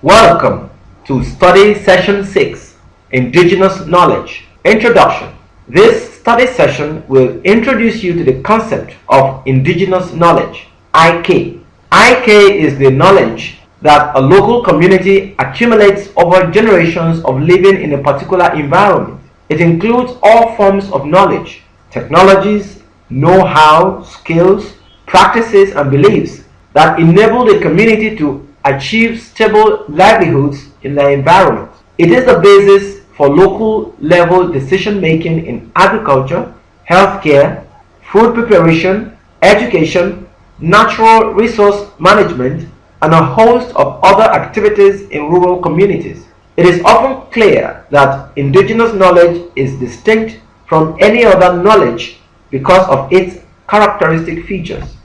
Welcome to Study Session 6, Indigenous Knowledge. Introduction. This study session will introduce you to the concept of indigenous knowledge, IK. IK is the knowledge that a local community accumulates over generations of living in a particular environment. It includes all forms of knowledge, technologies, know-how, skills, practices, and beliefs that enable the community to achieve stable livelihoods in their environment. It is the basis for local level decision making in agriculture, healthcare, food preparation, education, natural resource management, and a host of other activities in rural communities. It is often clear that indigenous knowledge is distinct from any other knowledge because of its characteristic features.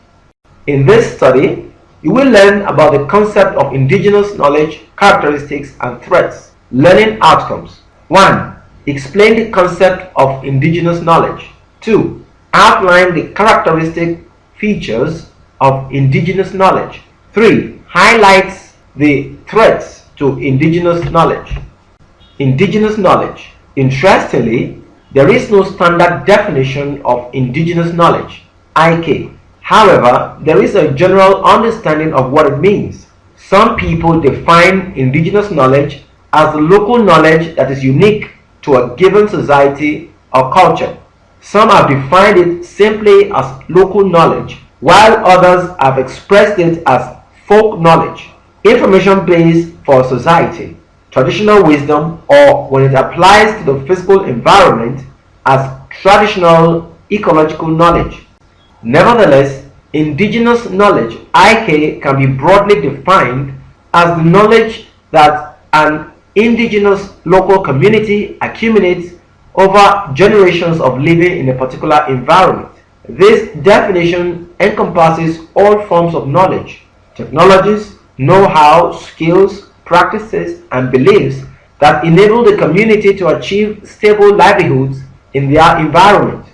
In this study, you will learn about the concept of indigenous knowledge, characteristics, and threats. Learning outcomes. 1. Explain the concept of indigenous knowledge. 2. Outline the characteristic features of indigenous knowledge. 3. Highlights the threats to indigenous knowledge. Indigenous knowledge. Interestingly, there is no standard definition of indigenous knowledge, IK. However, there is a general understanding of what it means. Some people define indigenous knowledge as the local knowledge that is unique to a given society or culture. Some have defined it simply as local knowledge, while others have expressed it as folk knowledge, information based for society, traditional wisdom, or when it applies to the physical environment, as traditional ecological knowledge. Nevertheless, indigenous knowledge, IK, can be broadly defined as the knowledge that an indigenous local community accumulates over generations of living in a particular environment. This definition encompasses all forms of knowledge, technologies, know-how, skills, practices, and beliefs that enable the community to achieve stable livelihoods in their environment.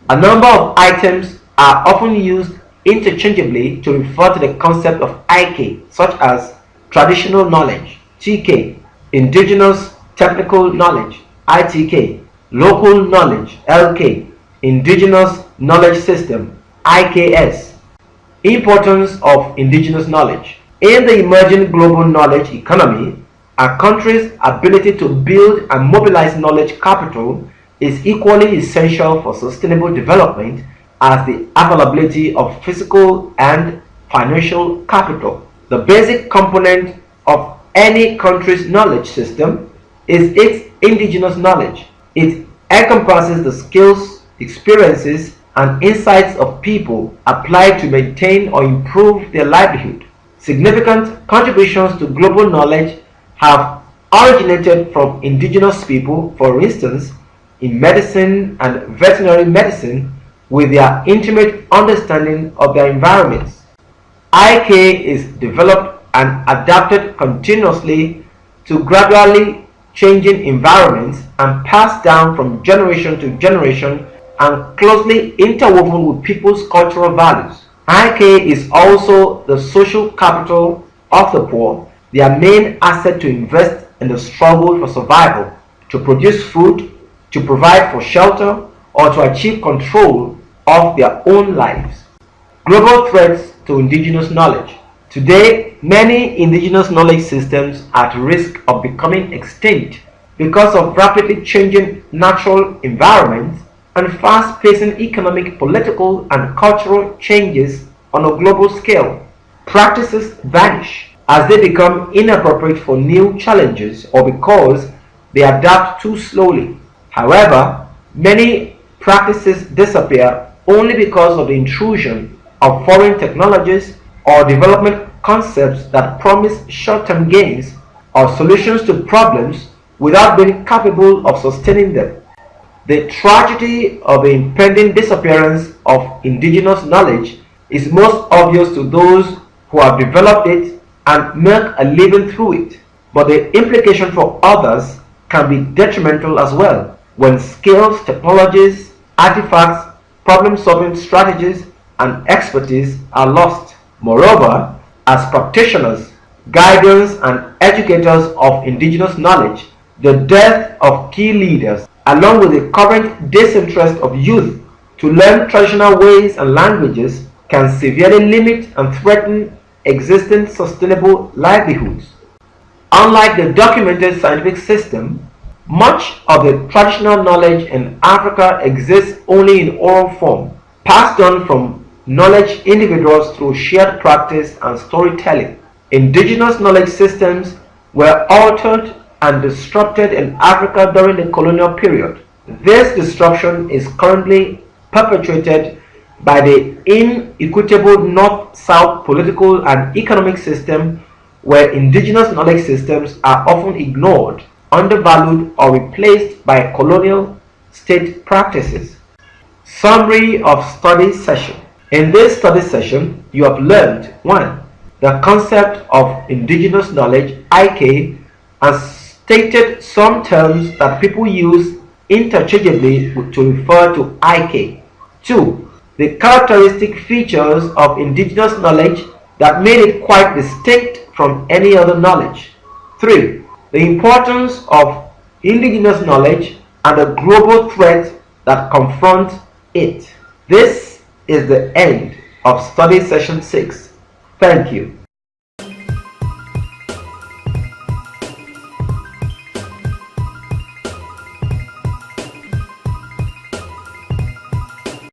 A number of items are often used interchangeably to refer to the concept of IK, such as traditional knowledge, TK, indigenous technical knowledge, ITK, local knowledge, LK, indigenous knowledge system, IKS. Importance of indigenous knowledge. In the emerging global knowledge economy, a country's ability to build and mobilize knowledge capital is equally essential for sustainable development as the availability of physical and financial capital. The basic component of any country's knowledge system is its indigenous knowledge. It encompasses the skills, experiences, and insights of people applied to maintain or improve their livelihood. Significant contributions to global knowledge have originated from indigenous people, for instance, in medicine and veterinary medicine, with their intimate understanding of their environments. IK is developed and adapted continuously to gradually changing environments and passed down from generation to generation and closely interwoven with people's cultural values. IK is also the social capital of the poor, their main asset to invest in the struggle for survival, to produce food, to provide for shelter, or to achieve control of their own lives. Global threats to indigenous knowledge. Today, many indigenous knowledge systems are at risk of becoming extinct because of rapidly changing natural environments and fast-paced economic, political, and cultural changes on a global scale. Practices vanish as they become inappropriate for new challenges or because they adapt too slowly. However, many practices disappear only because of the intrusion of foreign technologies or development concepts that promise short-term gains or solutions to problems without being capable of sustaining them. The tragedy of the impending disappearance of indigenous knowledge is most obvious to those who have developed it and make a living through it, but the implication for others can be detrimental as well when skills, technologies, artifacts, problem-solving strategies, and expertise are lost. Moreover, as practitioners, guidance and educators of indigenous knowledge, the death of key leaders, along with the current disinterest of youth to learn traditional ways and languages, can severely limit and threaten existing sustainable livelihoods. Unlike the documented scientific system, much of the traditional knowledge in Africa exists only in oral form, passed on from knowledge individuals through shared practice and storytelling. Indigenous knowledge systems were altered and disrupted in Africa during the colonial period. This disruption is currently perpetuated by the inequitable North-South political and economic system, where indigenous knowledge systems are often ignored, undervalued, or replaced by colonial state practices. Summary of study session. In this study session, you have learned 1. The concept of indigenous knowledge (IK) and stated some terms that people use interchangeably to refer to IK. 2. The characteristic features of indigenous knowledge that made it quite distinct from any other knowledge. 3. The importance of indigenous knowledge and the global threats that confront it. This is the end of study session 6. Thank you.